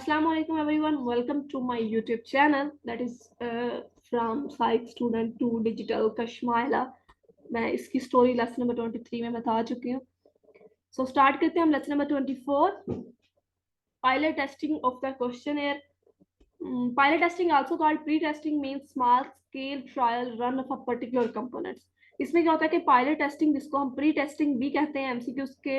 Assalamu alaikum everyone. Welcome to my YouTube channel that is from Psych Student to Digital Kashmaila. मैं इसकी story lesson number 23 में बता चुकी हूँ. So start करते हैं हम lesson number 24. Pilot testing of the questionnaire. Pilot testing, also called pre-testing, means small scale trial run of a particular components. इसमें क्या होता है कि पायलट टेस्टिंग, जिसको हम प्री टेस्टिंग भी कहते हैं, एमसीक्यूज के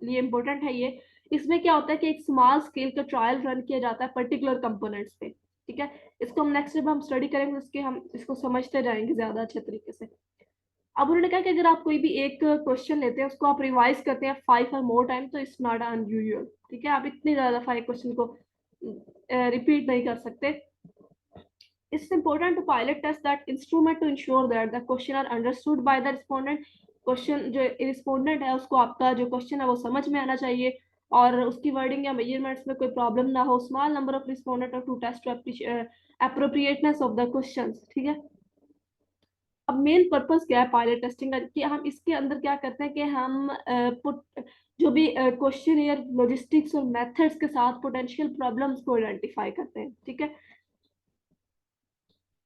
लिए इम्पोर्टेंट है ये. इसमें क्या होता है कि एक स्मॉल स्केल का ट्रायल रन किया जाता है पर्टिकुलर कंपोनेंट्स पे. ठीक है, इसको हम नेक्स्ट जब हम स्टडी करेंगे उसके हम इसको समझते जाएंगे ज्यादा अच्छे तरीके से. अब उन्होंने कहा कि अगर आप कोई भी एक क्वेश्चन लेते हैं, उसको आप रिवाइज करते हैं 5 और मोर टाइम, तो इट्स नॉट अनयूजुअल. ठीक है, आप इतनी ज्यादा दफा एक क्वेश्चन को रिपीट नहीं कर सकते. It's important to pilot test that instrument to ensure that the question are understood by the respondent. Question जो रिस्पोंडेंट है उसको आपका जो क्वेश्चन है वो समझ में आना चाहिए और उसकी वर्डिंग या मेजरमेंट्स में कोई प्रॉब्लम ना हो. स्मॉल नंबर ऑफ रिस्पोंडेंट और to test appropriateness of the questions. ठीक है, अब मेन पर्पस क्या है पायलट टेस्टिंग का कि हम इसके अंदर क्या करते हैं कि हम जो भी क्वेश्चन या लॉजिस्टिक्स और मेथड्स के साथ पोटेंशियल प्रॉब्लम्स को आइडेंटिफाई करते हैं. ठीक है,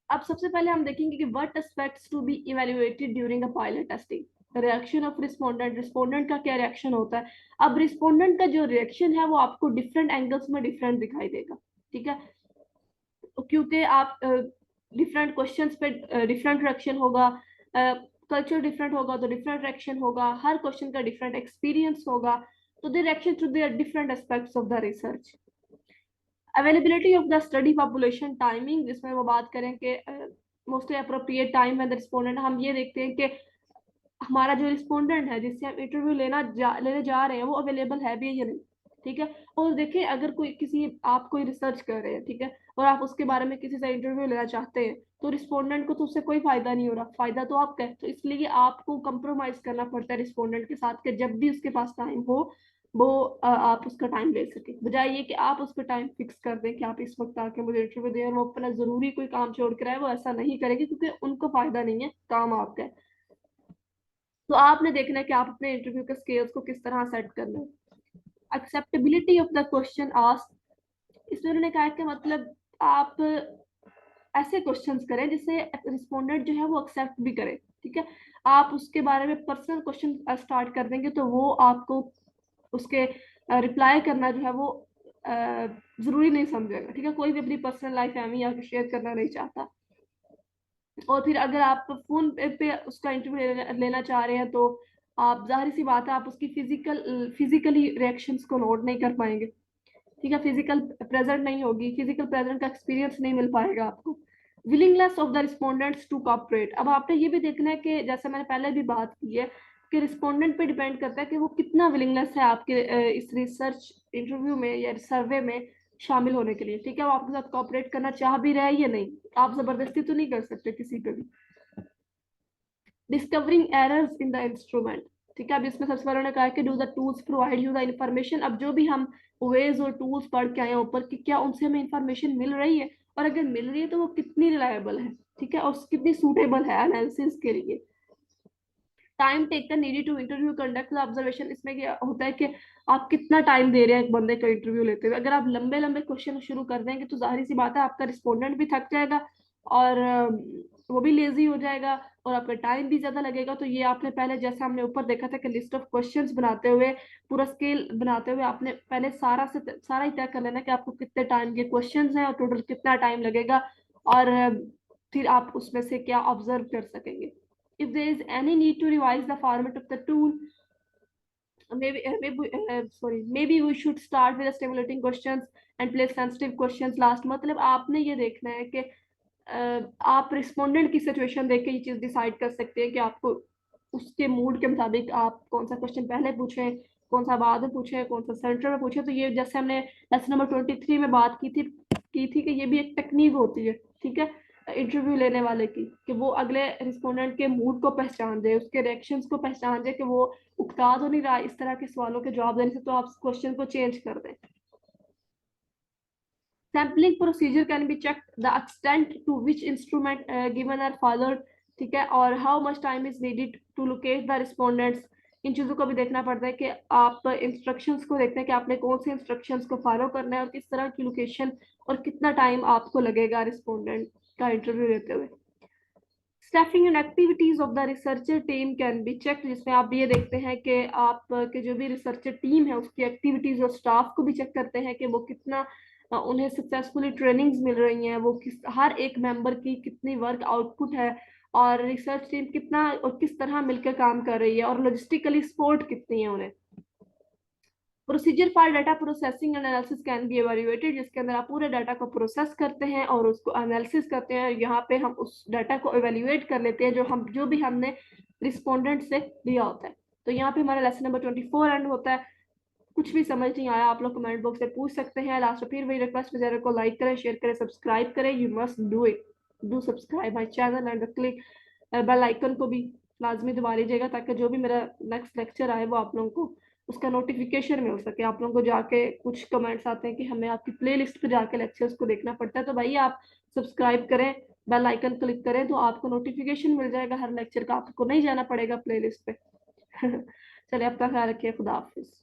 अब सबसे पहले हम देखेंगे कि what aspects to be evaluated during a pilot testing. Reaction of respondent, respondent का क्या रिएक्शन होता है. अब रिस्पोंडेंट का जो रिएक्शन है वो आपको डिफरेंट एंगल्स में डिफरेंट दिखाई देगा. ठीक है, क्योंकि आप डिफरेंट क्वेश्चंस पे डिफरेंट रिएक्शन होगा, कल्चर डिफरेंट होगा तो डिफरेंट रिएक्शन होगा, हर क्वेश्चन का डिफरेंट एक्सपीरियंस होगा, तो the reaction to the different aspects of the research. Availability of the study population timing, जिसमें वो बात करें कि मोस्टली अप्रोप्रिएट टाइम है द रिस्पोंडेंट. हम ये देखते हैं कि हमारा जो रिस्पोंडेंट है जिससे हम इंटरव्यू लेने जा रहे हैं वो अवेलेबल है भी या नहीं. ठीक है, और देखिए अगर आप कोई रिसर्च कर रहे हैं, ठीक है, और आप उसके बारे में किसी से इंटरव्यू लेना चाहते हैं, तो रिस्पोंडेंट को तो उससे कोई फायदा नहीं हो रहा, फायदा तो आपका है. तो इसलिए आपको कंप्रोमाइज करना पड़ता है रिस्पोंडेंट के साथ कि जब भी उसके पास टाइम हो वो आप उसका टाइम ले सके, बजाय ये कि आप उस पर टाइम फिक्स कर दें कि आप इस वक्त आके मुझे इंटरव्यू दें और वो अपना जरूरी कोई काम छोड़ कर आए. वो ऐसा नहीं करेंगे क्योंकि उनको फायदा नहीं है, काम आपका है. तो आपने देखना है कि आप अपने इंटरव्यू के स्केल्स को किस तरह सेट करना है. Acceptability of the question asked, इसमें उन्होंने कहा कि मतलब आप ऐसे क्वेश्चंस करें जिससे रिस्पोंडेंट जो है वो एक्सेप्ट भी करे. ठीक है, आप उसके बारे में पर्सनल क्वेश्चन स्टार्ट कर देंगे तो वो आपको उसके रिप्लाई करना जो है वो जरूरी नहीं समझेगा. ठीक है, कोई भी अपनी पर्सनल लाइफ फैमिली या शेयर करना नहीं चाहता. और फिर अगर आप फोन पे उसका इंटरव्यू लेना चाह रहे हैं तो आप जाहिर सी बात है आप उसकी फिजिकली रिएक्शंस को नोट नहीं कर पाएंगे. ठीक है, फिजिकल प्रेजेंट नहीं होगी, फिजिकल प्रेजेंट का एक्सपीरियंस नहीं मिल पाएगा आपको. Willingness of the respondents to cooperate, अब आपने ये भी देखना है कि जैसे मैंने पहले भी बात की है कि रिस्पोंडेंट पे डिपेंड करता है कि वो कितना विलिंगनेस है आपके इस रिसर्च इंटरव्यू में या सर्वे में शामिल होने के लिए. ठीक है, वो आपके साथ कोऑपरेट करना चाह भी रहा है या नहीं, आप जबरदस्ती तो नहीं कर सकते किसी पे भी. Discovering errors in the instrument, ठीक है, अब इसमें सबसे पहले उन्होंने कहा कि do the tools provide you the information. अब जो भी हम वेज और टूल्स पढ़ के आए हैं ऊपर कि क्या उनसे हमें इंफॉर्मेशन मिल रही है, और अगर मिल रही है तो वो कितनी रिलायबल है. ठीक है, और कितनी सूटेबल है एनालिसिस के लिए. Time taken needed to interview conduct the observation, इसमें क्या होता है कि आप कितना टाइम दे रहे हैं एक बंदे का इंटरव्यू लेते हुए. अगर आप लंबे लंबे क्वेश्चन शुरू कर देंगे तो जाहिर सी बात है आपका रिस्पोंडेंट भी थक जाएगा और वो भी लेजी हो जाएगा और आपका टाइम भी ज्यादा लगेगा. तो ये आपने पहले जैसे हमने ऊपर देखा था कि लिस्ट ऑफ क्वेश्चंस बनाते हुए, पूरा स्केल बनाते हुए आपने पहले सारा ही तय कर लेना कि आपको कितने टाइम के क्वेश्चंस हैं और टोटल कितना टाइम लगेगा, और फिर आप उसमें से क्या ऑब्जर्व कर सकेंगे. If there is any need to revise the format of the tool, maybe we should start with the stimulating questions and place sensitive questions last. मतलब आपने ये देखना है कि आप रिस्पोंडेंट की सिचुएशन देख के ये चीज डिसाइड कर सकते हैं कि आपको उसके मूड के मुताबिक आप कौन सा क्वेश्चन पहले पूछें, कौन सा बाद में पूछें, कौन सा सेंटर में पूछें. तो ये जैसे हमने लेसन नंबर 23 में बात की थी कि ये भी एक टेक्निक होती है. ठीक है, इंटरव्यू लेने वाले की, कि वो अगले रिस्पोंडेंट के मूड को पहचान दे, उसके रिएक्शंस को पहचान दे कि वो उकता तो नहीं रहा इस तरह के सवालों के जवाब देने से, तो आप क्वेश्चन को चेंज कर दें. Sampling procedure can be checked the extent to which instrument given are followed. ठीक है, और how much time is needed to locate the respondents. इन चीज़ों को भी देखना पड़ता है कि आप इंस्ट्रक्शंस को देखते हैं कि आपने कौन से इंस्ट्रक्शंस को फॉलो करना है और किस तरह की लोकेशन और कितना टाइम आपको लगेगा रिस्पोंडेंट का इंटरव्यू लेते हुए। Staffing and activities of the researcher team can be check, जिसमें आप ये देखते हैं कि आप के जो भी रिसर्चर टीम है उसकी एक्टिविटीज और स्टाफ को भी चेक करते हैं कि वो कितना उन्हें सक्सेसफुली ट्रेनिंग्स मिल रही हैं, वो किस हर एक मेंबर की कितनी वर्क आउटपुट है और रिसर्च टीम कितना और किस तरह मिलकर काम कर रही है और लॉजिस्टिकली सपोर्ट कितनी है उन्हें। Procedure for data processing and analysis can be evaluated, जिसके अंदर आप पूरे डाटा को प्रोसेस करते हैं और उसको एनालिसिस करते हैं। यहाँ पे हम उस डाटा को एवेल्युएट कर लेते हैं जो भी हमने रिस्पोंडेंट से लिया होता है। तो यहाँ पे हमारा लेसन नंबर 24 एंड होता है। कुछ भी समझ नहीं आया आप लोग कमेंट बॉक्स से पूछ सकते हैं। लास्ट में फिर वही रिक्वेस्ट, चैनल को लाइक करें, शेयर करें, सब्सक्राइब करें। You must do it, do subscribe my channel and click bell icon को भी लाजमी दबा लीजिएगा ताकि जो भी मेरा नेक्स्ट लेक्चर आए वो आप लोगों को उसका नोटिफिकेशन मिल सके। आप लोगों को जाके कुछ कमेंट्स आते हैं कि हमें आपकी प्ले लिस्ट पर जाके लेक्चर्स को देखना पड़ता है, तो भाई आप सब्सक्राइब करें, बेल आइकन क्लिक करें तो आपको नोटिफिकेशन मिल जाएगा हर लेक्चर का, आपको नहीं जाना पड़ेगा प्ले लिस्ट पे। चलिए अपना ख्याल रखिए, खुदा हाफिज।